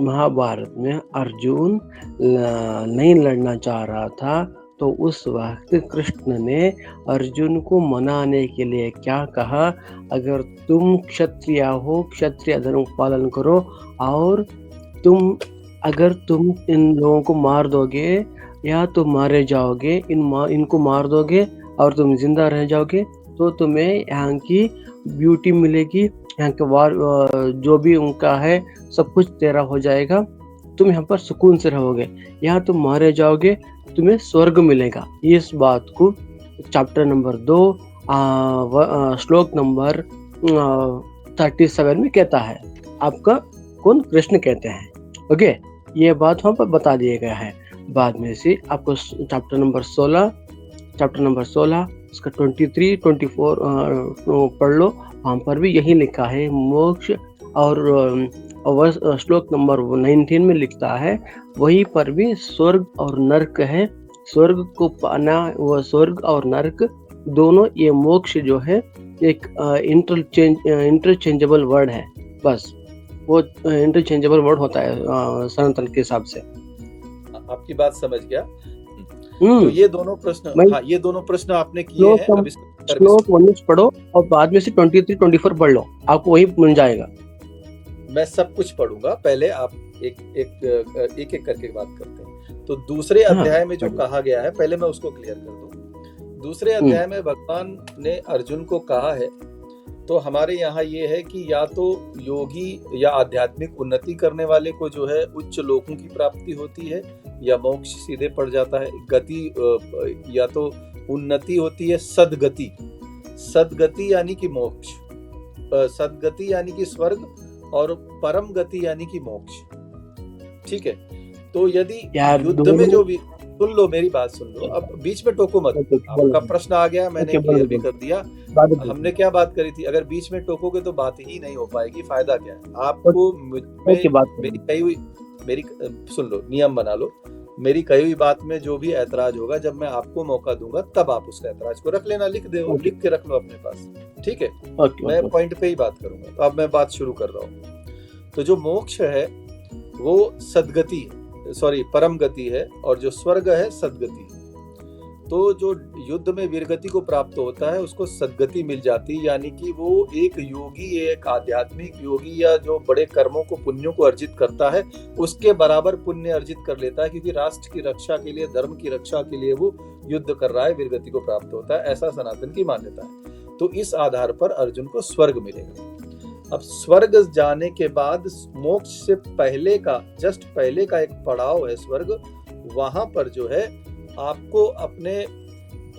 महाभारत में अर्जुन नहीं लड़ना चाह रहा था, तो उस वक्त कृष्ण ने अर्जुन को मनाने के लिए क्या कहा, अगर तुम क्षत्रिय हो, क्षत्रिय धर्म का पालन करो, और अगर तुम इन लोगों को मार दोगे या तो मारे जाओगे, इनको मार दोगे और तुम जिंदा रह जाओगे, तो तुम्हें यहाँ की ब्यूटी मिलेगी, यहाँ के वार जो भी उनका है सब कुछ तेरा हो जाएगा, तुम यहाँ पर सुकून से रहोगे। यहाँ तुम मारे जाओगे, तुम्हें स्वर्ग मिलेगा। इस बात को चैप्टर नंबर 2 श्लोक नंबर 37 में कहता है। आपका कौन? कृष्ण कहते हैं। ओके, ये बात वहाँ पर बता दिया गया है। बाद में से आपको चैप्टर नंबर 16 उसका 23, 24 पढ़ लो, वहाँ पर भी यही लिखा है मोक्ष। और श्लोक नंबर 19 में लिखता है, वहीं पर भी स्वर्ग और नरक है। स्वर्ग को पाना, वो स्वर्ग और नरक दोनों, ये मोक्ष जो है एक इंटरचेंजेबल वर्ड है। बस वो इंटरचेंजेबल वर्ड होता है सनातन के हिसाब से। आपकी बात समझ गया। तो ये दोनों प्रश्न, हाँ, ये दोनों प्रश्न आपने किए हैं। अब श्लोक 19 पढ़ो और बाद में से 23, 24 पढ़ लो, आपको वही मिल जाएगा। मैं सब कुछ पढ़ूंगा, पहले आप एक करके बात करते हैं। तो दूसरे अध्याय में जो कहा गया है, पहले मैं उसको क्लियर कर दूं। दूसरे अध्याय में भगवान ने अर्जुन को कहा है, तो हमारे यहाँ ये है कि या तो योगी या आध्यात्मिक उन्नति करने वाले को जो है उच्च लोकों की प्राप्ति होती है, या मोक्ष सीधे पड़ जाता है। गति या तो उन्नति होती है, सदगति यानी कि मोक्ष, सदगति यानी कि स्वर्ग, और परम गति यानी कि मोक्ष। ठीक है, तो यदि युद्ध में जो भी, सुन लो मेरी बात सुन लो, अब बीच में टोको मत। आपका प्रश्न आ गया, मैंने क्लियर भी कर दिया। हमने क्या बात करी थी? अगर बीच में टोकोगे तो बात ही नहीं हो पाएगी, फायदा क्या है आपको? मेरी सुन लो, नियम बना लो। मेरी कही हुई बात में जो भी ऐतराज होगा, जब मैं आपको मौका दूंगा तब आप उसका ऐतराज को रख लेना, लिख के रख लो अपने पास। ठीक है, मैं पॉइंट पे ही बात करूंगा। तो अब मैं बात शुरू कर रहा हूँ। तो जो मोक्ष है वो सदगति, परम गति है, और जो स्वर्ग है सदगति। तो जो युद्ध में वीरगति को प्राप्त होता है उसको सदगति मिल जाती है, यानी कि वो एक योगी, एक आध्यात्मिक योगी, या जो बड़े कर्मों को, पुण्यों को अर्जित करता है, उसके बराबर पुण्य अर्जित कर लेता है, क्योंकि राष्ट्र की रक्षा के लिए, धर्म की रक्षा के लिए वो युद्ध कर रहा है, वीरगति को प्राप्त होता है। ऐसा सनातन की मान्यता है। तो इस आधार पर अर्जुन को स्वर्ग मिलेगा। अब स्वर्ग जाने के बाद मोक्ष से पहले का, जस्ट पहले का एक पड़ाव है स्वर्ग। वहां पर जो है आपको अपने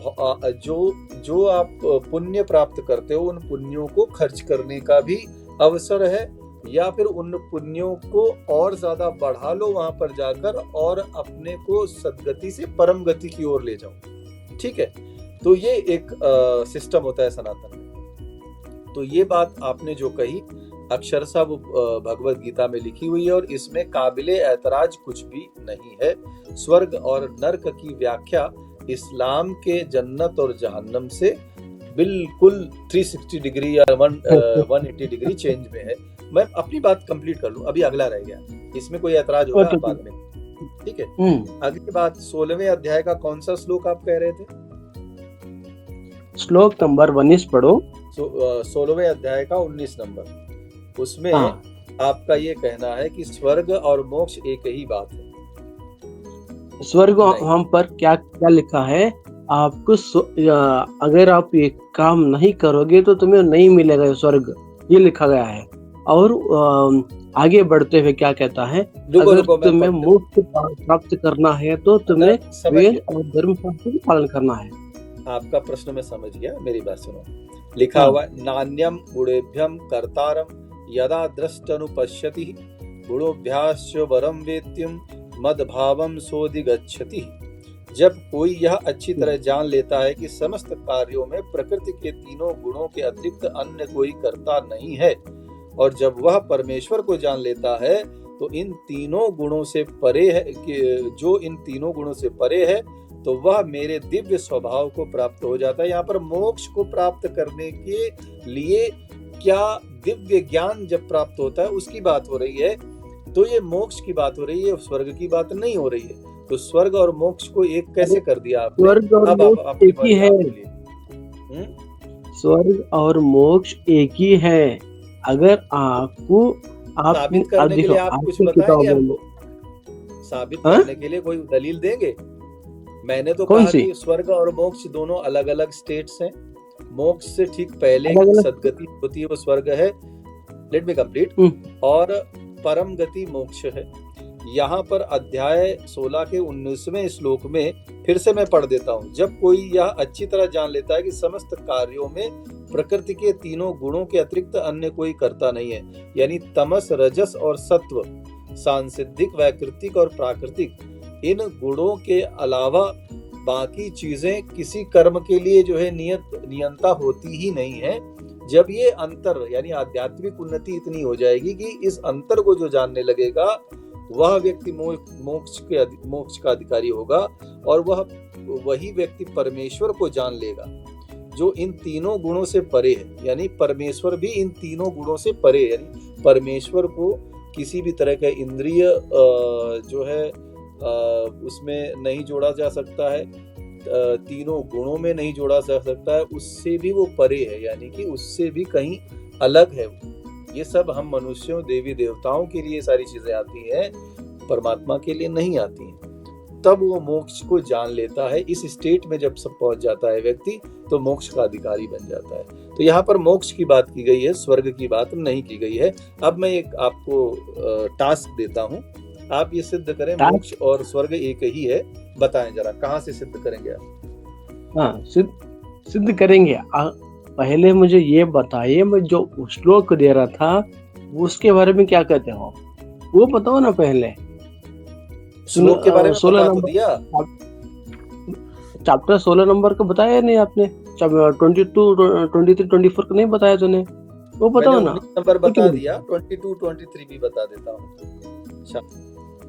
जो आप पुण्य प्राप्त करते हो, उन पुण्यों को खर्च करने का भी अवसर है, या फिर उन पुण्यों को और ज्यादा बढ़ा लो वहां पर जाकर, और अपने को सदगति से परम गति की ओर ले जाओ। ठीक है, तो ये एक सिस्टम होता है सनातन में। तो ये बात आपने जो कही अक्षरशः वो भगवत गीता में लिखी हुई है, और इसमें काबिले ऐतराज कुछ भी नहीं है। स्वर्ग और नर्क की व्याख्या इस्लाम के जन्नत और जहन्नम से बिल्कुल 360 डिग्री या 180 डिग्री चेंज में है। मैं अपनी बात कंप्लीट कर लूं, अभी अगला रह गया, इसमें कोई ऐतराज होगा बाद में। ठीक है, अगली बात 16वें अध्याय का कौन सा श्लोक आप कह रहे थे? श्लोक नंबर 19 पढ़ो। 16वें अध्याय का 19 नंबर, उसमें आपका ये कहना है कि स्वर्ग और मोक्ष एक ही बात है। स्वर्ग हम पर क्या क्या लिखा है? आपको अगर आप ये काम नहीं करोगे तो तुम्हें नहीं मिलेगा स्वर्ग, ये लिखा गया है। और आगे बढ़ते हुए क्या कहता है? अगर तुम्हें मोक्ष प्राप्त करना है तो तुम्हें वेद और धर्म शास्त्र का पालन करना है। आपका प्रश्न मैं समझ गया, मेरी बात सुनो। लिखा हुआ नान्यम गुणेभ्यम कर्तारम यदा दृष्टनुपश्यति गुणोभ्याश्च वरम वेत्युम मद्भावम सोऽधिगच्छति। जब कोई यह अच्छी तरह जान लेता है कि समस्त कार्यों में प्रकृति के तीनों गुणों के अतिरिक्त अन्य कोई कर्ता नहीं है, और जब वह परमेश्वर को जान लेता है तो इन तीनों गुणों से परे है, कि जो इन तीनों गुणों से परे है, तो वह मेरे दिव्य स्वभाव को प्राप्त हो जाता है। यहाँ पर मोक्ष को प्राप्त करने के लिए क्या दिव्य ज्ञान जब प्राप्त होता है उसकी बात हो रही है। तो ये मोक्ष की बात हो रही है, स्वर्ग की बात नहीं हो रही है। तो स्वर्ग और मोक्ष को एक कैसे कर दिया आपने? स्वर्ग और अब मोक्ष एक ही है। स्वर्ग और मोक्ष एक ही है। अगर आपको आप साबित करने के लिए आप कुछ बताएंगे हमको? साबित करने के लिए कोई दलील देंगे? मैंने तो कहा कि स्वर्ग और मोक्ष दोनों अलग अलग स्टेट्स हैं। मोक्ष से ठीक पहले सद्गति होती है, वो स्वर्ग है। Let me complete. और परम गति मोक्ष है। यहाँ पर अध्याय 16 के 19वें श्लोक में फिर से मैं पढ़ देता हूँ। जब कोई यह अच्छी तरह जान लेता है कि समस्त कार्यों में प्रकृति के तीनों गुणों के अतिरिक्त अन्य कोई करता नहीं है, यानी तमस, रजस और सत्व, सांसिद्धिक, वैकृतिक और प्राकृतिक, इन गुणों के अलावा बाकी चीजें किसी कर्म के लिए जो है नियंता होती ही नहीं है। जब ये अंतर यानी आध्यात्मिक उन्नति इतनी हो जाएगी कि इस अंतर को जो जानने लगेगा, वह व्यक्ति मोक्ष का अधिकारी होगा, और वही व्यक्ति परमेश्वर को जान लेगा जो इन तीनों गुणों से परे है। यानी परमेश्वर भी इन तीनों गुणों से परे, यानी परमेश्वर को किसी भी तरह का इंद्रिय जो है उसमें नहीं जोड़ा जा सकता है, तीनों गुणों में नहीं जोड़ा जा सकता है, उससे भी वो परे है, यानी कि उससे भी कहीं अलग है। ये सब हम मनुष्यों, देवी देवताओं के लिए सारी चीजें आती हैं, परमात्मा के लिए नहीं आती हैं। तब वो मोक्ष को जान लेता है। इस स्टेट में जब सब पहुंच जाता है व्यक्ति, तो मोक्ष का अधिकारी बन जाता है। तो यहाँ पर मोक्ष की बात की गई है, स्वर्ग की बात नहीं की गई है। अब मैं एक आपको टास्क देता हूँ, आप ये सिद्ध करें मोक्ष और स्वर्ग एक ही है। बताएं जरा, कहाँ से सिद्ध करेंगे आप? हाँ, सिद्ध करेंगे। पहले मुझे ये बताइए, मैं जो श्लोक दे रहा था उसके बारे में क्या कहते हो, वो बताओ ना पहले। श्लोक के बारे में 16 नंबर दिया, चैप्टर 16 नंबर का बताया नहीं आपने? 22, 23, 24 का नहीं बताया तूने? वो बताओ ना। नंबर बता दिया, 22, 23 भी बता देता हूँ।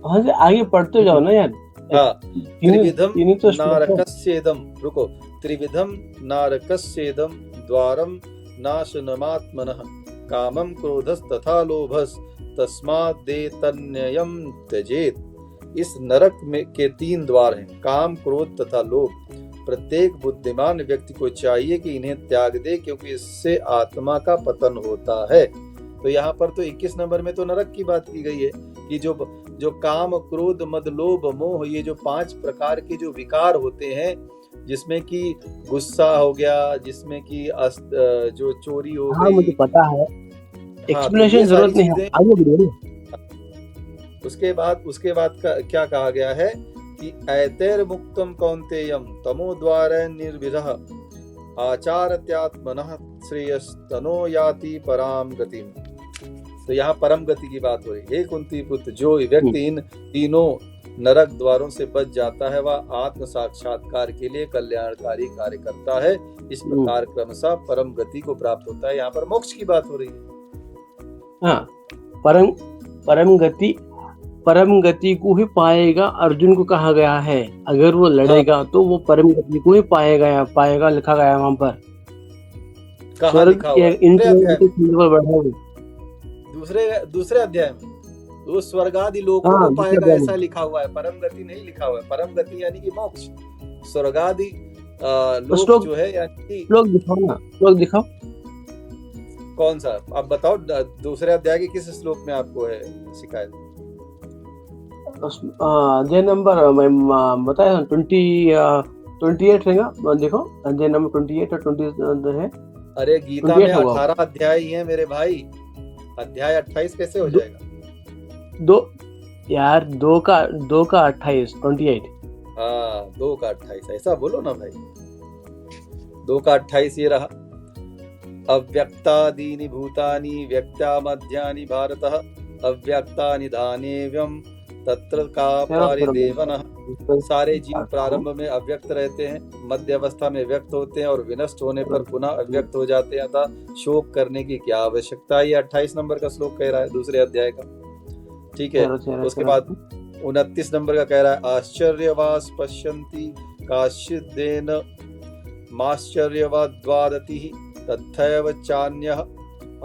हाँ, आगे पढ़ते जाओ ना यार। त्रिविधम नारकस्येदम, रुको, त्रिविधम नारकस्येदम द्वारम नाशनमात्मनः कामं क्रोधस तथा लोभस तस्मादेतन्ययं त्यजेत। इस नरक में के 3 द्वार हैं, काम, क्रोध तथा लोभ। प्रत्येक बुद्धिमान व्यक्ति को चाहिए कि इन्हें त्याग दे, क्योंकि इससे आत्मा का पतन होता है। तो यहाँ पर तो 21 नंबर में तो नरक की बात की गई है कि जो काम, क्रोध, मद, लोभ, मोह, ये जो 5 प्रकार के जो विकार होते हैं, जिसमें कि गुस्सा हो गया, जिसमें कि जो चोरी हो गई। मुझे पता है, एक्सप्लेनेशन जरूरत नहीं है, आगे बढ़िए। उसके बाद का क्या कहा गया है कि ऐतैर मुक्तम कौन्तेयम तमो द्वार निर्विधः आचारत्यात्मनः श्रेयस्तनो याति पराम गतिम। तो यहाँ परम गति की बात हो रही है। हे कुंती पुत्र, जो व्यक्ति इन तीनों नरक द्वारों से बच जाता है, वह आत्म साक्षात्कार के लिए कल्याणकारी कार्य करता है। इस प्रकार क्रमशः परम गति को प्राप्त होता है। यहाँ पर मोक्ष की बात हो रही है। हाँ, परम गति को ही पाएगा, अर्जुन को कहा गया है। अगर वो लड़ेगा तो वो परम गति को ही पाएगा, लिखा गया वहां पर। कहाँ लिखा हुआ है? दूसरे अध्याय में वो स्वर्गादि लोकों को पाएगा, ऐसा लिखा हुआ है। परम गति नहीं लिखा हुआ है। परम गति यानी कि मोक्ष, स्वर्गादि लोक जो है, यानी लोग दिखाओ। कौन सा आप बताओ? दूसरे अध्याय के किस श्लोक में आपको है शिकायत? अध्याय नंबर मैं बताया 28 रहेगा, देखो अध्याय नंबर 28 और 20 है। अरे गीता में 18 अध्याय ही है मेरे भाई, अध्याय 28 कैसे हो जाएगा? 2 का 28, 28। हाँ, 2 का 28, ऐसा बोलो ना भाई। 2 का 28 ये रहा। अव्यक्तादीनि भूतानि व्यक्ता मध्यानि भारतः अव्यक्तानि दानेव्यम तत्र का पारिदेवनः। सारे जीव प्रारंभ में अव्यक्त रहते हैं, मध्य अवस्था में व्यक्त होते हैं और विनष्ट होने पर पुनः अव्यक्त हो जाते हैं। अतः शोक करने की क्या आवश्यकता है? ये 28 नंबर का श्लोक कह रहा है दूसरे अध्याय का। ठीक है। उसके बाद 29 नंबर का कह रहा है आश्चर्यवास पश्यन्ति काश्चिदेन माश्चर्यवाद्वादतिः तथैव चान्यः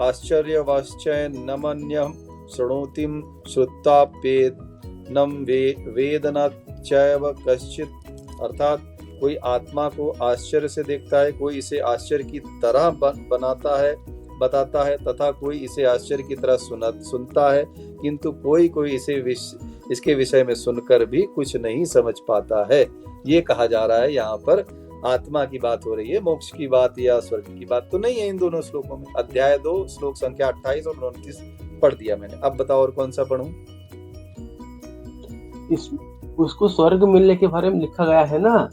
आश्चर्यवाश्चैन नमन्यः शृणोतिम श्रुत्वाप्येनम वेद न चैव कश्चित्, अर्थात कोई आत्मा को आश्चर्य से देखता है, कोई इसे आश्चर्य की तरह बताता है तथा कोई इसे आश्चर्य की तरह सुनता है, किंतु कोई इसके विषय में सुनकर भी कुछ नहीं समझ पाता है। ये कहा जा रहा है यहाँ पर आत्मा की बात हो रही है, मोक्ष की बात या स्वर्ग की बात तो नहीं है इन दोनों श्लोकों में। अध्याय 2 श्लोक संख्या 28 और 29 पढ़ दिया मैंने। अब बताओ और कौन सा पढ़ूं? उसको स्वर्ग मिलने के बारे में लिखा गया है ना,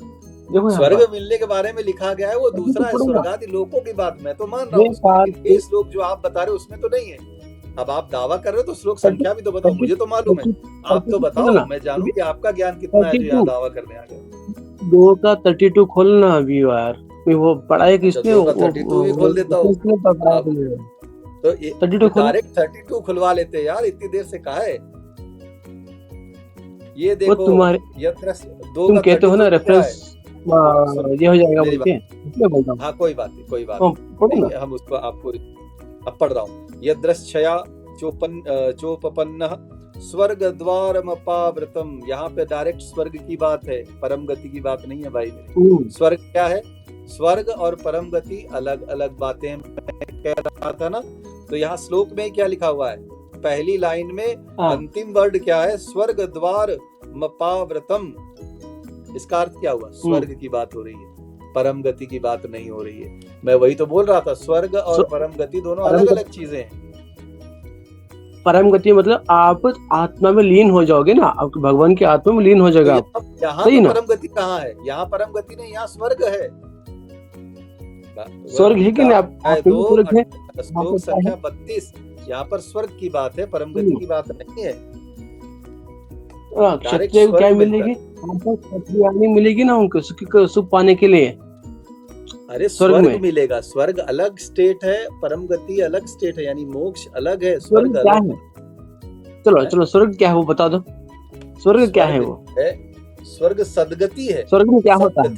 देखो स्वर्ग मिलने के बारे में लिखा गया है, वो दूसरा है स्वर्ग आदि लोकों की बात मैं तो मान रहा हूँ। ये श्लोक जो आप बता रहे हो उसमें तो नहीं है। अब आप दावा कर रहे हो तो श्लोक संख्या भी तो बताओ, मुझे तो मालूम है, आप तो बताओ, मैं जानूं कि आपका ज्ञान कितना है जो यहाँ दावा करने आ गया। 2 का 32 खोलना अभी यार, वो पढ़ा है किसने? 32 भी खोल देता हूँ तो डायरेक्ट 32 खुलवा लेते यार, इतनी देर से कहा है। ये देखो तुम्हारे तुम कहते हो ना रेफरेंस ये हो जाएगा बोलते हैं। हाँ कोई बात नहीं, हम उसको आपको अब पढ़ रहा हूँ। यद्रश्चया चोपपन्नः स्वर्ग द्वारमपावृतम, यहाँ पे डायरेक्ट स्वर्ग की बात है, परम गति की बात नहीं है भाई मेरे। स्वर्ग क्या है? स्वर्ग और परम गति अलग अलग बातें मैं कह रहा था ना। तो यहाँ श्लोक में क्या लिखा हुआ है? पहली लाइन में अंतिम वर्ड क्या है? स्वर्ग द्वार मपावृतम। इसका अर्थ क्या हुआ? स्वर्ग की बात हो रही है, परम गति की बात नहीं हो रही है। मैं वही तो बोल रहा था, स्वर्ग और परम गति दोनों अलग अलग चीजें हैं। परम गति मतलब आप आत्मा में लीन हो जाओगे ना, आप भगवान की आत्मा में लीन हो जाएगा। यहाँ तो परम गति कहाँ है? यहाँ परम गति नहीं, यहाँ स्वर्ग है। स्वर्ग है कि नहीं? श्लोक संख्या 32, यहाँ पर स्वर्ग की बात है, परम गति की बात नहीं है। क्षत्रिय को क्या मिलेगी? मिलेगी ना उनको सुख पाने के लिए। अरे स्वर्ग मिलेगा, स्वर्ग अलग स्टेट है, परम गति अलग स्टेट है, यानी मोक्ष अलग है, स्वर्ग क्या है? चलो स्वर्ग क्या है वो बता दो। स्वर्ग क्या है? वो स्वर्ग सदगति है। स्वर्ग में क्या होता है?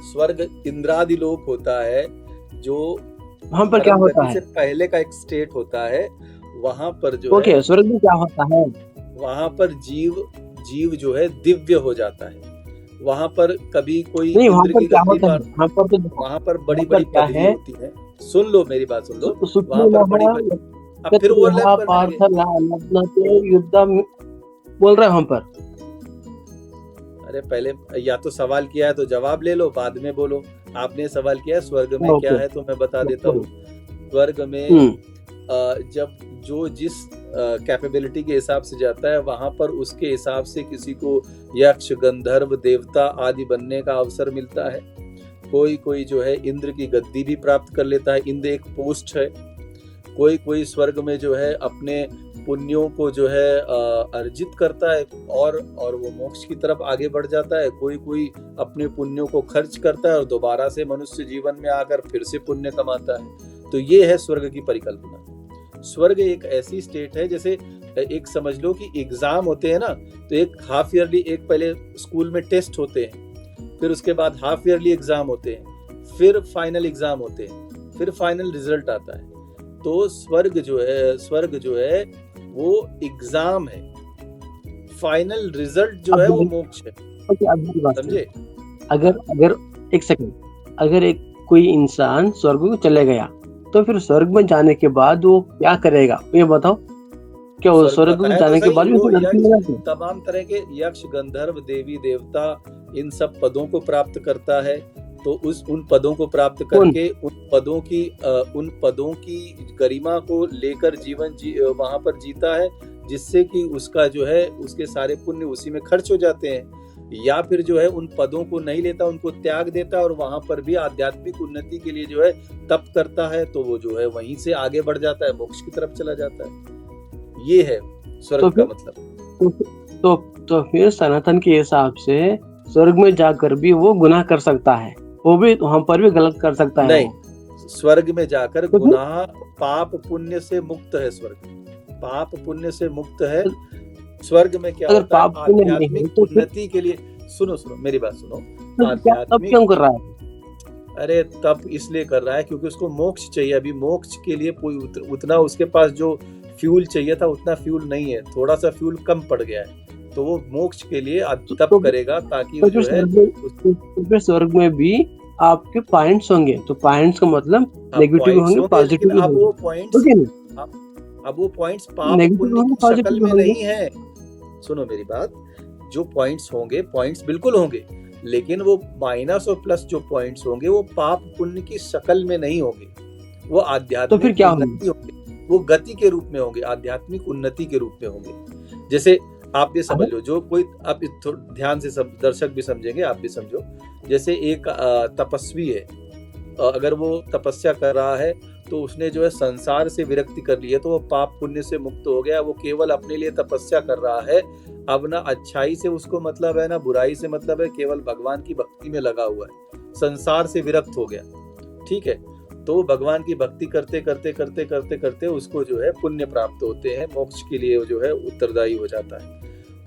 स्वर्ग इंद्रादि लोक होता है, जो वहाँ पर क्या होता है? पहले का एक स्टेट होता है, वहाँ पर जो है स्वर्ग में क्या होता है? वहाँ पर जीव जो है दिव्य हो जाता है। वहाँ पर कभी कोई नहीं, वहाँ पर क्या होता है? वहाँ पर बड़ी बड़ी पदवी होती है। सुन लो मेरी बात, सुन लो। वहाँ पर बड़ी अब फिर युद्ध बोल रहे हैं हम पर। अरे पहले या तो सवाल किया है तो जवाब ले लो, बाद में बोलो। आपने सवाल किया स्वर्ग में क्या है, तो मैं बता देता हूँ। स्वर्ग में जब जो जिस कैपेबिलिटी के हिसाब से जाता है, वहां पर उसके हिसाब से किसी को यक्ष, गंधर्व, देवता आदि बनने का अवसर मिलता है। कोई जो है इंद्र की गद्दी भी प्राप्त कर लेता है, इंद्र एक पोस्ट है। कोई स्वर्ग में जो है अपने पुण्यों को जो है अर्जित करता है और वो मोक्ष की तरफ आगे बढ़ जाता है। कोई अपने पुण्यों को खर्च करता है और दोबारा से मनुष्य जीवन में आकर फिर से पुण्य कमाता है। तो ये है स्वर्ग की परिकल्पना। स्वर्ग एक ऐसी स्टेट है, जैसे एक समझ लो कि एग्जाम होते हैं ना, तो एक हाफ ईयरली, एक पहले स्कूल में टेस्ट होते हैं, फिर उसके बाद हाफ ईयरली एग्जाम होते हैं, फिर फाइनल एग्जाम होते हैं, फिर फाइनल रिजल्ट आता है। तो स्वर्ग जो है वो एग्जाम है, फाइनल रिजल्ट जो है वो मोक्ष है। समझे? अगर एक सेकंड, अगर एक कोई इंसान स्वर्ग को चले गया तो फिर स्वर्ग में जाने के बाद वो क्या करेगा, ये बताओ। क्या वो स्वर्ग में जाने के बाद तमाम तरह के यक्ष, गंधर्व, देवी देवता इन सब पदों को प्राप्त करता है। तो उन पदों को प्राप्त करके उन पदों की गरिमा को लेकर जीवन वहां पर जीता है, जिससे कि उसका जो है उसके सारे पुण्य उसी में खर्च हो जाते हैं। या फिर जो है उन पदों को नहीं लेता, उनको त्याग देता और वहां पर भी आध्यात्मिक उन्नति के लिए जो है तप करता है, तो वो जो है वहीं से आगे बढ़ जाता है, मोक्ष की तरफ चला जाता है। ये है स्वर्ग का मतलब। तो फिर सनातन के हिसाब से स्वर्ग में जाकर भी वो गुनाह कर सकता है, वो भी वहां पर भी गलत कर सकता है। नहीं, स्वर्ग में जाकर गुनाह पाप पुण्य से मुक्त है। स्वर्ग पाप पुण्य से मुक्त है। स्वर्ग में क्या होता है? आध्यात्मिक उन्नति के लिए। सुनो मेरी बात सुनो। तब क्यों कर रहा है? अरे तब इसलिए कर रहा है क्योंकि उसको मोक्ष चाहिए। अभी मोक्ष के लिए कोई उतना उसके पास जो फ्यूल चाहिए था उतना फ्यूल नहीं है, थोड़ा सा फ्यूल कम पड़ गया है, तो वो मोक्ष के लिए तप करेगा ताकि वो जो है स्वर्ग में भी आपके पॉइंट्स होंगे, तो पॉइंट्स का मतलब नेगेटिव होंगे, पॉजिटिव भी होंगे। वो पॉइंट्स अब वो पॉइंट्स पाप पुण्य की शक्ल में नहीं है। सुनो मेरी बात, जो पॉइंट्स होंगे, पॉइंट्स बिल्कुल होंगे, लेकिन वो माइनस और प्लस जो पॉइंट्स होंगे वो पाप पुण्य की शक्ल में नहीं होंगे, वो आध्यात्मिक तो फिर क्या होंगे, वो गति के रूप में होंगे, आध्यात्मिक उन्नति के रूप में होंगे। जैसे आप ये समझ लो, जो कोई, आप ध्यान से दर्शक भी समझेंगे, आप भी समझो, जैसे एक तपस्वी है, अगर वो तपस्या कर रहा है तो उसने जो है संसार से विरक्ति कर ली है, तो वो पाप पुण्य से मुक्त हो गया, वो केवल अपने लिए तपस्या कर रहा है, अब ना अच्छाई से उसको मतलब है ना बुराई से मतलब है, केवल भगवान की भक्ति में लगा हुआ है, संसार से विरक्त हो गया, ठीक है। तो भगवान की भक्ति करते करते करते करते करते उसको जो है पुण्य प्राप्त होते हैं, मोक्ष के लिए जो है उत्तरदायी हो जाता है।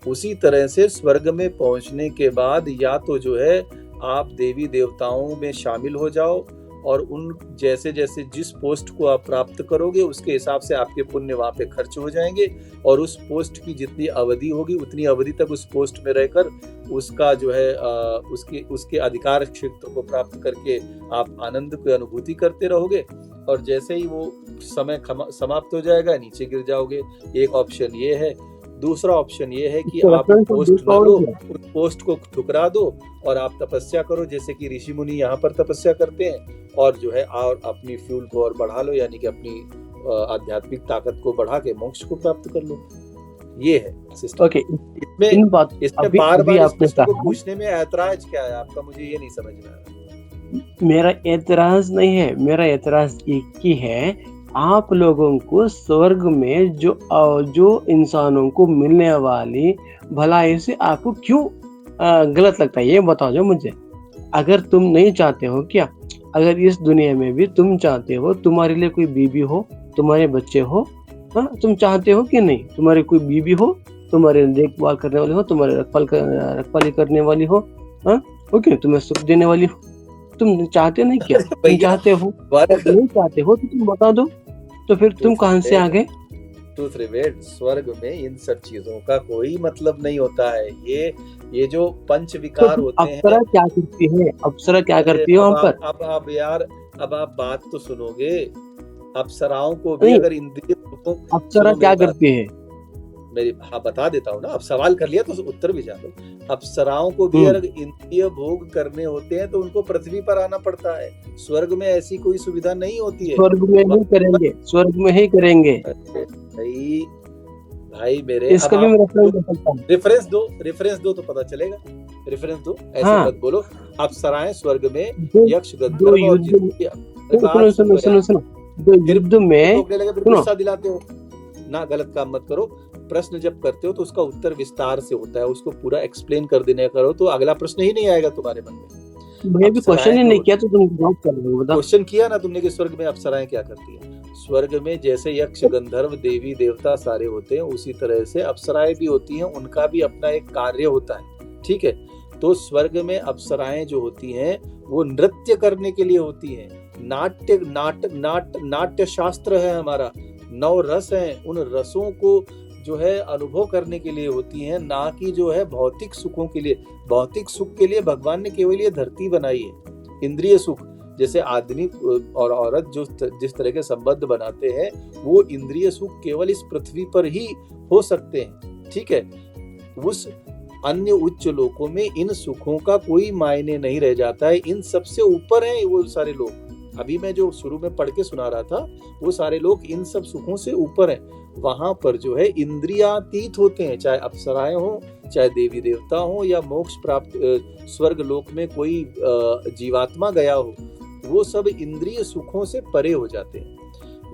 उसी तरह से स्वर्ग में पहुंचने के बाद या तो जो है आप देवी देवताओं में शामिल हो जाओ, और उन जैसे जैसे जिस पोस्ट को आप प्राप्त करोगे उसके हिसाब से आपके पुण्य वहां पे खर्च हो जाएंगे, और उस पोस्ट की जितनी अवधि होगी उतनी अवधि तक उस पोस्ट में रहकर उसका जो है उसके अधिकार क्षेत्र को प्राप्त करके आप आनंद की अनुभूति करते रहोगे, और जैसे ही वो समय समाप्त हो जाएगा नीचे गिर जाओगे। एक ऑप्शन ये है। दूसरा ऑप्शन ये है कि आप पोस्ट न लो, उस पोस्ट को ठुकरा दो और आप तपस्या करो, जैसे कि ऋषि मुनि यहाँ पर तपस्या करते हैं, और जो है और अपनी फ्यूल को और बढ़ा लो, यानी कि अपनी आध्यात्मिक ताकत को बढ़ा के मोक्ष को प्राप्त कर लो। ये है सिस्टम। ओके, इसमें बार-बार इस प्रश्न को पूछने में ऐतराज क्या है आपका, मुझे ये नहीं समझ में आ रहा। मेरा ऐतराज नहीं है, मेरा ऐतराज एक ही है, आप लोगों को स्वर्ग में जो इंसानों को मिलने वाली भलाई से आपको क्यों गलत लगता है, ये बताओ जो मुझे। अगर तुम नहीं चाहते हो क्या, अगर इस दुनिया में भी तुम चाहते हो तुम्हारे लिए कोई बीबी हो, तुम्हारे बच्चे हो, तुम चाहते हो कि नहीं, तुम्हारी कोई बीबी हो, तुम्हारे देखभाल करने वाली हो, तुम्हारे रखवाली करने वाली हो, ओके, तुम्हें सुख देने वाली हो, तुम चाहते नहीं क्या? तुम चाहते हो? नहीं चाहते हो तो तुम बता दो, तो फिर तुम कहां से आ गए? दूसरे वेद स्वर्ग में इन सब चीजों का कोई मतलब नहीं होता है। ये जो पंच विकार तो होते हैं। अप्सरा क्या करती है? अप्सरा क्या करती है वहाँ पर? अब यार, अब आप बात तो सुनोगे। अप्सराओं को भी अगर इंद्रिय, अप्सरा क्या करती है? मेरी बता देता हूँ ना। अब सवाल कर लिया तो उत्तर भी जान लो। अप्सराओं को भी अगर इंद्रिय भोग करने होते हैं तो उनको पृथ्वी पर आना पड़ता है। स्वर्ग में ऐसी कोई सुविधा नहीं होती है। स्वर्ग में ही करेंगे, स्वर्ग में ही करेंगे। भाई मेरे, इसका भी मैं रेफरेंस दो तो पता चलेगा। रेफरेंस दो, ऐसे मत बोलो। अप्सराएं स्वर्ग में यक्ष गंधर्व और युद्ध में गुस्सा दिलाते हो ना, गलत काम मत करो। प्रश्न जब करते हो तो उसका उत्तर विस्तार से होता है, उसको पूरा एक्सप्लेन कर देने करो तो अगला प्रश्न ही नहीं आएगा तुम्हारे मन में। मैं भी क्वेश्चन ही नहीं किया तो तुम जवाब कर रहे हो। क्वेश्चन किया ना तुमने कि स्वर्ग में अप्सराएं क्या करती है। स्वर्ग में जैसे यक्ष गंधर्व देवी देवता सारे होते हैं, उसी तरह से अप्सराएं भी होती हैं। उनका भी अपना एक कार्य होता है, ठीक है। तो स्वर्ग में अप्सराएं जो होती हैं वो नृत्य करने के लिए होती हैं। नाट्य शास्त्र है हमारा, 9 रस हैं। उन रसों को जो है अनुभव करने के लिए होती हैं, ना कि जो है भौतिक सुखों के लिए। भौतिक सुख के लिए भगवान ने केवल ये धरती बनाई है। इंद्रिय सुख, जैसे आदमी और औरत जो जिस तरह के संबंध बनाते हैं, वो इंद्रिय सुख केवल इस पृथ्वी पर ही हो सकते हैं, ठीक है। उस अन्य उच्च लोकों में इन सुखों का कोई मायने नहीं रह जाता है। इन सबसे ऊपर हैं वो सारे लोग। अभी मैं जो शुरू में पढ़ के सुना रहा था, वो सारे लोग इन सब सुखों से ऊपर हैं। वहां पर जो है इंद्रियातीत होते हैं, चाहे अप्सराएं हो, चाहे देवी देवता हो, या मोक्ष प्राप्त स्वर्ग लोक में कोई जीवात्मा गया हो, वो सब इंद्रिय सुखों से परे हो जाते हैं।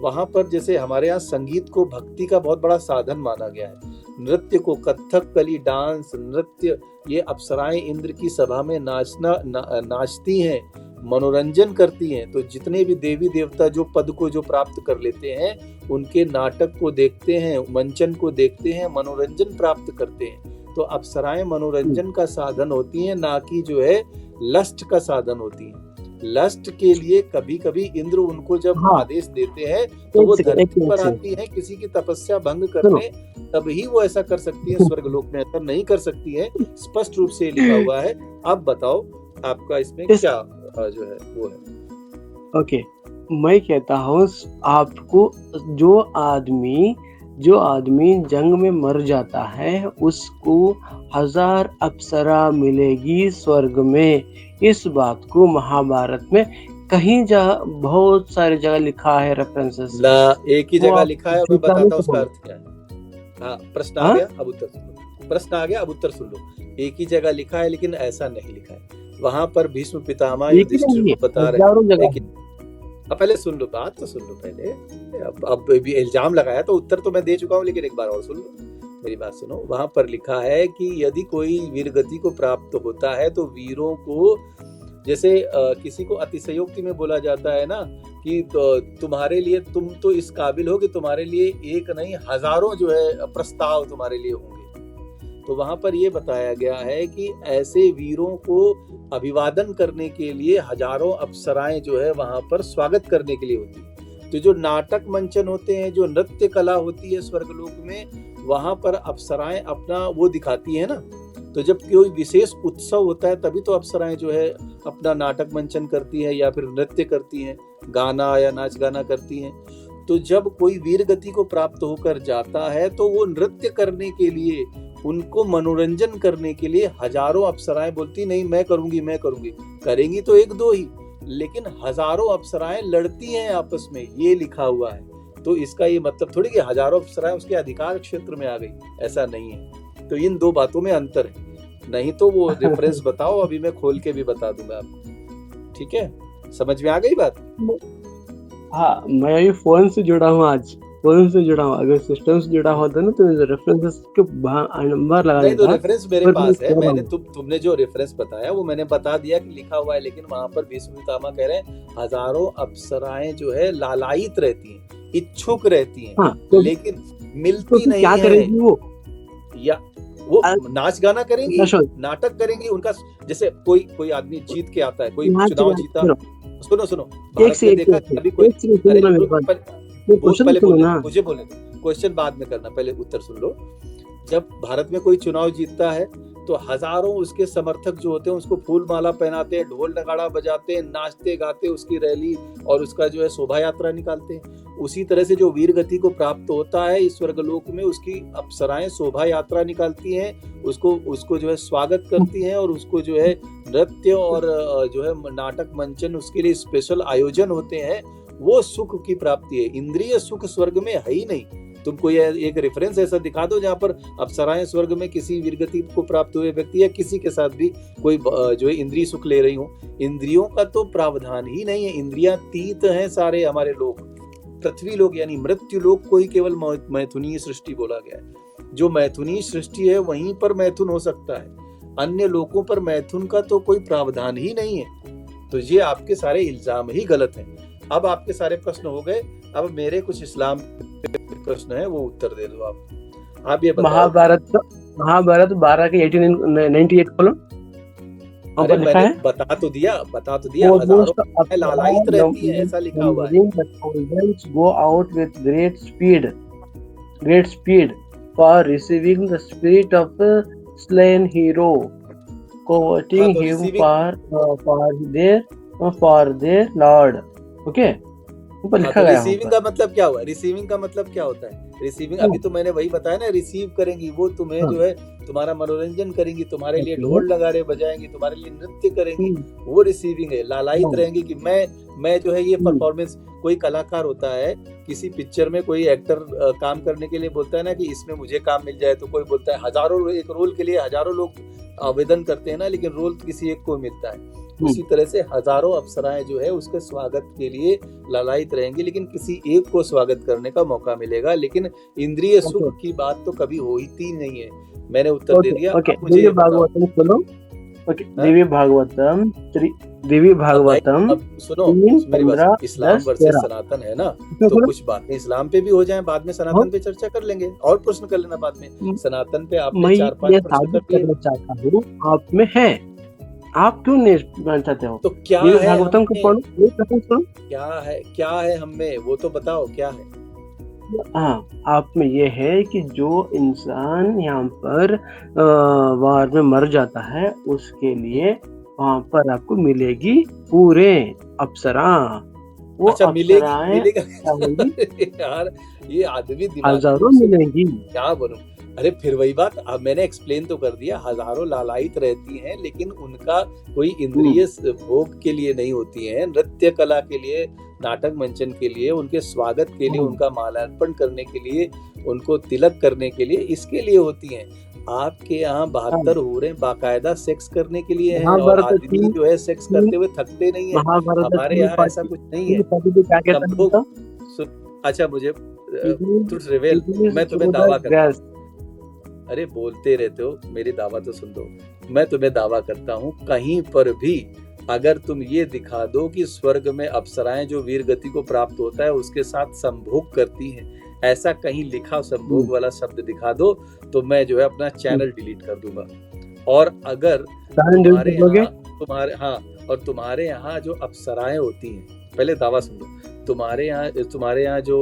वहां पर जैसे हमारे यहाँ संगीत को भक्ति का बहुत बड़ा साधन माना गया है। नृत्य को, कथकली, डांस, नृत्य, ये अप्सराएं इंद्र की सभा में नाचती हैं, मनोरंजन करती हैं। तो जितने भी देवी देवता जो पद को जो प्राप्त कर लेते हैं, उनके नाटक को देखते हैं, मंचन को देखते हैं, मनोरंजन प्राप्त करते हैं। तो अप्सराएं मनोरंजन का साधन होती हैं, ना कि जो है लस्ट का साधन होती हैं। लस्ट के लिए कभी कभी इंद्र उनको जब आदेश देते हैं तो वो धरती पर आती है किसी की तपस्या भंग करने, तभी वो ऐसा कर सकती है, स्वर्गलोक में ऐसा नहीं कर सकती है। स्पष्ट रूप से लिखा हुआ है। अब बताओ आपका इसमें क्या जो है वो है। ओके, मैं कहता हूँ आपको, जो आदमी जंग में मर जाता है उसको 1000 अप्सरा मिलेगी स्वर्ग में। इस बात को महाभारत में कहीं बहुत सारी जगह लिखा है, रेफरेंसेस। एक ही जगह लिखा है, मैं बताता हूँ उसका अर्थ क्या है। हाँ, प्रश्न आ गया, अब उत्तर सुन लो। प्रश्न आ गया, अब उत्तर सुन लो। एक ही जगह लिखा है, लेकिन ऐसा नहीं लिखा है। वहां पर भीष्म पितामह युधिष्ठिर को बता रहे हैं। अब पहले सुन लो, बात तो सुन लो पहले। अब भी इल्जाम लगाया तो उत्तर तो मैं दे चुका हूँ, लेकिन एक बार और सुन लो, मेरी बात सुनो। वहां पर लिखा है कि यदि कोई वीरगति को प्राप्त होता है तो वीरों को, जैसे किसी को अतिशयोक्ति में बोला जाता है ना कि तुम्हारे लिए, तुम तो इस काबिल हो कि तुम्हारे लिए एक नहीं हजारों जो है प्रस्ताव तुम्हारे लिए होंगे। तो वहां पर ये बताया गया है कि ऐसे वीरों को अभिवादन करने के लिए हजारों अप्सराएं जो है वहां पर स्वागत करने के लिए होती है। तो जो नाटक मंचन होते हैं, जो नृत्य कला होती है स्वर्गलोक में, वहां पर अप्सराएं अपना वो दिखाती है ना। तो जब कोई विशेष उत्सव होता है तभी तो अप्सराएं जो है अपना नाटक मंचन करती है या फिर नृत्य करती हैं, गाना या नाच गाना करती हैं। तो जब कोई वीर गति को प्राप्त होकर जाता है तो वो नृत्य करने के लिए, उनको मनोरंजन करने के लिए हजारों अप्सराएं बोलती नहीं मैं करूंगी मैं करूंगी, करेंगी तो एक दो ही, लेकिन हजारों अप्सराएं लड़ती हैं आपस में, ये लिखा हुआ है। तो इसका ये मतलब थोड़ी कि हजारों अप्सराएं उसके अधिकार क्षेत्र में आ गई, ऐसा नहीं है। तो इन दो बातों में अंतर है। नहीं तो वो रेफरेंस बताओ, अभी मैं खोल के भी बता दूंगा आपको। ठीक है, समझ में आ गई बात? हाँ, मैं अभी फोन से जुड़ा हूँ, आज फोन से जुड़ा हूँ। अगर सिस्टम से जुड़ा होता ना तो रेफरेंस के नंबर लगा नहीं, तो रेफरेंस मेरे पास है। मैंने तुमने जो रेफरेंस बताया वो मैंने बता दिया कि लिखा हुआ है, लेकिन वहां पर भीष्म पितामह कह रहे हैं हजारों अप्सराएं जो है लालायित रहती हैं, इच्छुक रहती हैं। हाँ, तो लेकिन मिलती तो नहीं क्या करेंगी वो? या वो नाच गाना करेंगी, नाटक करेंगी। उनका जैसे कोई आदमी जीत के आता है, कोई चुनाव जीता, सुनो भारत में देखा कभी कोई, मुझे बोले क्वेश्चन बाद में करना, पहले उत्तर सुन लो। जब भारत में कोई चुनाव जीतता है तो हजारों उसके समर्थक जो होते हैं उसको फूल माला पहनाते हैं, ढोल नगाड़ा बजाते हैं, नाचते गाते उसकी रैली और उसका जो है शोभा यात्रा निकालते हैं। उसी तरह से जो वीर गति को प्राप्त होता है इस स्वर्गलोक में, उसकी अप्सराएं शोभा यात्रा निकालती हैं, उसको जो है स्वागत करती हैं, और उसको जो है नृत्य और जो है नाटक मंचन, उसके लिए स्पेशल आयोजन होते हैं। वो सुख की प्राप्ति है, इंद्रिय सुख स्वर्ग में है ही नहीं। तुम कोई एक रेफरेंस ऐसा दिखा दो जहाँ पर अप्सराएं स्वर्ग में किसी वीरगति को प्राप्त हुए व्यक्ति या किसी के साथ भी कोई जो है इंद्रिय सुख ले रही हो। इंद्रियों का तो प्रावधान ही नहीं है, इंद्रियातीत हैं सारे हमारे लोग। पृथ्वी लोग यानी मृत्यु लोग को ही केवल मैथुनीय सृष्टि बोला गया है। जो मैथुनीय सृष्टि है वहीं पर मैथुन हो सकता है, अन्य लोगों पर मैथुन का तो कोई प्रावधान ही नहीं है। तो ये आपके सारे इल्जाम ही गलत हैं। अब आपके सारे प्रश्न हो गए, अब मेरे कुछ इस्लाम प्रश्न है वो उत्तर दे दो आप ये बताओ। महाभारत 12 के 1898 खोलो। अरे मैंने बता तो दिया हजारों लालायित रहती है, ऐसा लिखा हुआ है। Go out with great speed for receiving the spirit of the slain hero, courting him for their lord. Okay? Receiving का मतलब क्या हुआ? रिसीविंग का मतलब क्या होता है? रिसीविंग अभी तो मैंने वही बताया ना, रिसीव करेंगी वो तुम्हें, जो है तुम्हारा मनोरंजन करेंगी, तुम्हारे लिए ढोल नगाड़े बजाएंगी, तुम्हारे लिए नृत्य करेंगी, वो रिसीविंग है। लालायित रहेंगी कि मैं जो है ये परफॉर्मेंस। कोई कलाकार होता है किसी पिक्चर में, कोई एक्टर काम करने के लिए बोलता है ना कि इसमें मुझे काम मिल जाए, तो कोई बोलता है हजारों, एक रोल के लिए हजारों लोग आवेदन करते हैं ना, लेकिन रोल किसी एक को मिलता है। उसी तरह से हजारों अप्सराएं जो है उसके स्वागत के लिए लालायित रहेंगी, लेकिन किसी एक को स्वागत करने का मौका मिलेगा। लेकिन इंद्रिय सुख की बात तो कभी होती नहीं है। मैंने उत्तर दे दिया। देवी भागवतम सुनो। देवी भागवतम सुनो, मेरी बात। इस्लाम वर्सेस सनातन है ना, तो कुछ बातें इस्लाम पे भी हो जाए, बाद में सनातन पे चर्चा कर लेंगे, और प्रश्न कर लेना बाद में। सनातन पे आपने 4-5 प्रश्न कर लिए। चाहता हूँ आप में है, आप क्यों नहीं जानना चाहते हो? तो क्या देवी है भागवतम को पढ़ो, ये कथन सुनो। क्या है हम में, वो तो बताओ क्या है। हाँ, आप में ये है कि जो इंसान यहाँ पर वार में मर जाता है, उसके लिए वहाँ पर आपको मिलेगी पूरे अप्सरा। वो अच्छा, अप्सराएं मिलेगा आएंगी, यार ये आदमी दिमागी हजारों रूप से मिलेंगी। क्या बनूं। अरे फिर वही बात, अब मैंने एक्सप्लेन तो कर दिया, हजारों लालायित रहती हैं, लेकिन उनका कोई इंद्रिय भोग के लिए नहीं होती हैं, नृत्य कला के लिए, नाटक मंचन के लिए, उनके स्वागत के लिए, उनका माल्यार्पण करने के लिए, उनको तिलक करने के लिए, इसके लिए होती हैं। आपके यहाँ 72 हो रहे हैं बाकायदा सेक्स करने के लिए हैं, और महाभारत आदमी जो है सेक्स करते हुए थकते नहीं है। महाभारत हमारे यहाँ ऐसा कुछ नहीं है। क्या कहता है संभोग अच्छा, मुझे रिवेल, मैं तुम्हें दावा करता हूँ, अरे बोलते रहते हो, मेरी दावा तो सुन दो। मैं तुम्हें दावा करता हूँ, कहीं पर भी अगर तुम ये दिखा दो कि स्वर्ग में अप्सराएं जो वीर गति को प्राप्त होता है उसके साथ संभोग करती हैं, ऐसा कहीं लिखा संभोग वाला शब्द दिखा दो, तो मैं जो है अपना चैनल डिलीट कर दूंगा। और अगर तुम्हारे यहाँ जो अप्सराएं होती हैं, पहले दावा सुन लो, तुम्हारे यहाँ जो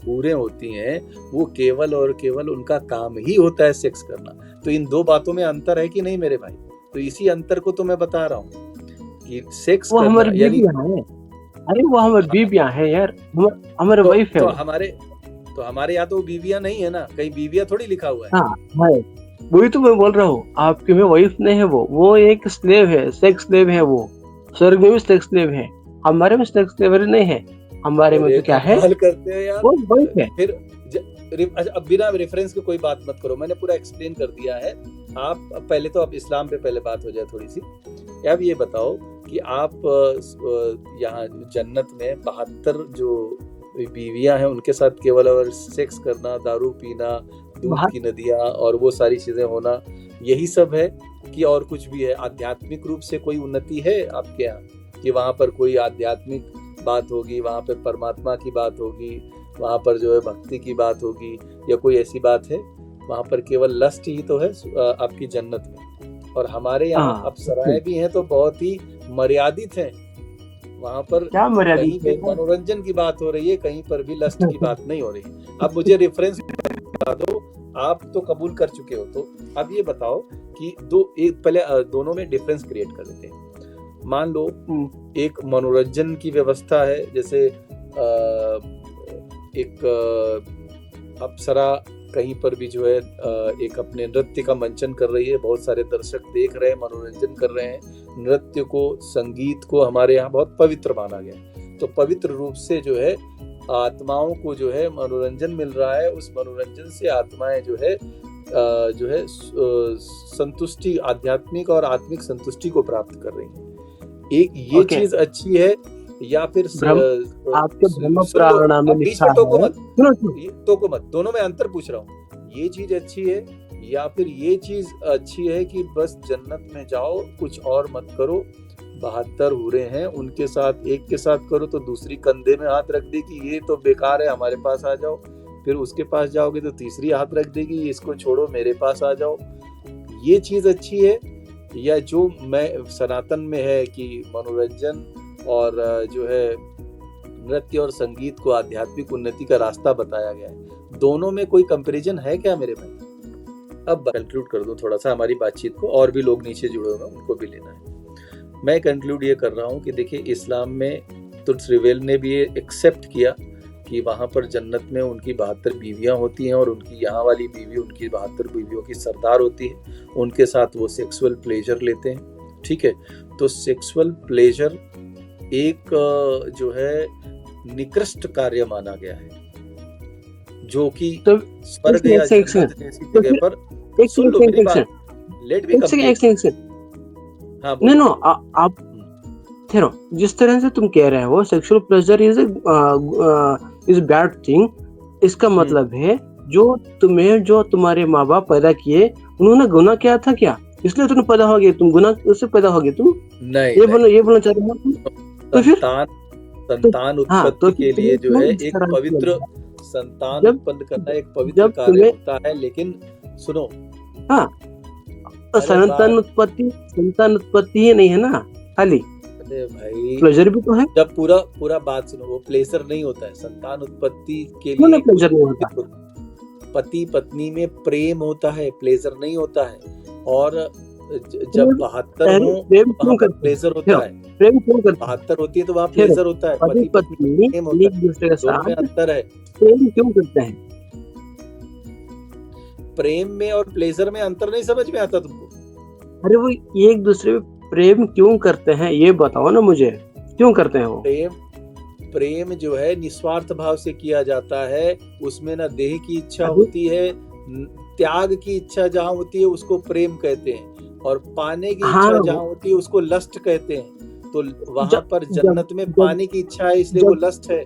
हूरें होती हैं, वो केवल और केवल उनका काम ही होता है सेक्स करना। तो इन दो बातों में अंतर है कि नहीं मेरे भाई? तो इसी अंतर को तो मैं बता रहा हूँ कि सेक्स करना यानी, अरे वो हमारी बीवियां हैं यार, हमारे वाइफ है। तो हमारे यहाँ तो बीवियां नहीं है ना, कहीं बीवियां थोड़ी लिखा हुआ है। हाँ, वही तो मैं बोल रहा हूँ, आपके में वाइफ नहीं है, वो एक स्लेव है, सेक्स स्लेव है। वो स्वर्ग में भी सेक्स स्लेव है, हमारे में सेक्स स्लेव नहीं है। हमारे में तो क्या है, करते हैं यार, वो वाइफ है। फिर अब बिना रेफरेंस के कोई बात मत करो, मैंने पूरा एक्सप्लेन कर दिया है। आप पहले तो अब इस्लाम पे पहले बात हो जाए थोड़ी सी। अब ये बताओ कि आप यहाँ जन्नत में 72 जो बीवियां हैं उनके साथ केवल और सेक्स करना, दारू पीना, दूध की नदियां और वो सारी चीजें होना, यही सब है कि और कुछ भी है? आध्यात्मिक रूप से कोई उन्नति है आपके यहाँ कि वहां पर कोई आध्यात्मिक बात होगी, वहां पर परमात्मा की बात होगी, वहां पर जो है भक्ति की बात होगी, या कोई ऐसी बात है? वहां पर केवल लस्ट ही तो है आपकी जन्नत में। और हमारे यहाँ अप्सराएं भी हैं तो बहुत ही मर्यादित हैं। वहां पर कहीं भी मनोरंजन की बात हो रही है, कहीं पर भी लस्ट की बात नहीं हो रही है। अब मुझे रेफरेंस बता दो, आप तो कबूल कर चुके हो, तो अब ये बताओ कि पहले दोनों में डिफरेंस क्रिएट कर देते हैं। मान लो एक मनोरंजन की व्यवस्था है, जैसे एक अप्सरा कहीं पर भी जो है एक अपने नृत्य का मंचन कर रही है, बहुत सारे दर्शक देख रहे हैं, मनोरंजन कर रहे हैं। नृत्य को, संगीत को हमारे यहाँ बहुत पवित्र माना गया, तो पवित्र रूप से जो है आत्माओं को जो है मनोरंजन मिल रहा है। उस मनोरंजन से आत्माएं जो है संतुष्टि, आध्यात्मिक और आत्मिक संतुष्टि को प्राप्त कर रही हैं। एक ये चीज अच्छी है, या फिर आपके ब्रह्म पुराण में लिखा है, टोको मत, दोनों में अंतर पूछ रहा हूँ। ये चीज अच्छी है या फिर ये चीज अच्छी है कि बस जन्नत में जाओ, कुछ और मत करो। 72 हूरे हैं, उनके साथ एक के साथ करो तो दूसरी कंधे में हाथ रख देगी, ये तो बेकार है, हमारे पास आ जाओ। फिर उसके पास जाओगे तो तीसरी हाथ रख देगी, इसको छोड़ो, मेरे पास आ जाओ। ये चीज अच्छी है, या जो मैं सनातन में है कि मनोरंजन और जो है नृत्य और संगीत को आध्यात्मिक उन्नति का रास्ता बताया गया है, दोनों में कोई कंपैरिजन है क्या मेरे भाई? अब कंक्लूड कर दूं थोड़ा सा हमारी बातचीत को, और भी लोग नीचे जुड़े हुए हैं, उनको भी लेना है। मैं कंक्लूड ये कर रहा हूँ कि देखिए, इस्लाम में तो रिवेल ने भी ये एक्सेप्ट किया कि वहाँ पर जन्नत में उनकी 72 बीवियाँ होती हैं, और उनकी यहाँ वाली बीवी उनकी 72 बीवियों की सरदार होती है, उनके साथ वो सेक्सुअल प्लेजर लेते हैं। ठीक है, तो सेक्सुअल प्लेजर एक जो है निकृष्ट कार्य माना गया है, जो कि स्वर्ग या जन्नत जैसी जगह पर। सुन लो मेरी बात, लेट मी कंप्लीट। हाँ, नो आप ठहरो, जिस तरह से तुम कह रहे हो sexual pleasure is bad thing, इसका मतलब है जो तुम्हारे माँ बाप पैदा किए, उन्होंने गुनाह किया था क्या, इसलिए तुम पैदा हो गए, तुम गुनाह से पैदा हो गए तुम? नहीं, ये बोलना चाह रहे हो? तो फिर संतान उत्पत्ति के लिए जो है एक पवित्र संतान उत्पन्न करना एक पवित्र कार्य होता है। लेकिन सुनो, तो संतान उत्पत्ति ही नहीं है ना खाली। अरे भाई प्लेजर भी तो है। जब पूरा बात सुनो, वो प्लेजर नहीं होता है संतान उत्पत्ति के क्यों लिए। प्लेजर नहीं होता? पति पत्नी में प्रेम होता है, प्लेजर नहीं होता है। और जब 72 हो वहाँ पर प्लेजर होता है। प्रेम क्यों करते? 72 होती है तो वहाँ प्लेजर होता है। पति पत्नी एक दूसरे के साथ में अंतर है। प्रेम क्यों करते हैं? प्रेम में और प्लेजर में अंतर नहीं समझ में आता तुमको? अरे वो एक दूसरे में प्रेम क्यों करते हैं ये बताओ ना मुझे, क्यों करते हैं वो? प्रेम जो है निस्वार्थ भाव से किया जाता है। उसमें ना देह की इच्छा होती है, त्याग की इच्छा जहाँ होती है उसको प्रेम कहते हैं, और पाने की इच्छा जहाँ होती है उसको लस्ट कहते हैं। तो वहां पर जन्नत में पाने की इच्छा है इसलिए वो लस्ट है।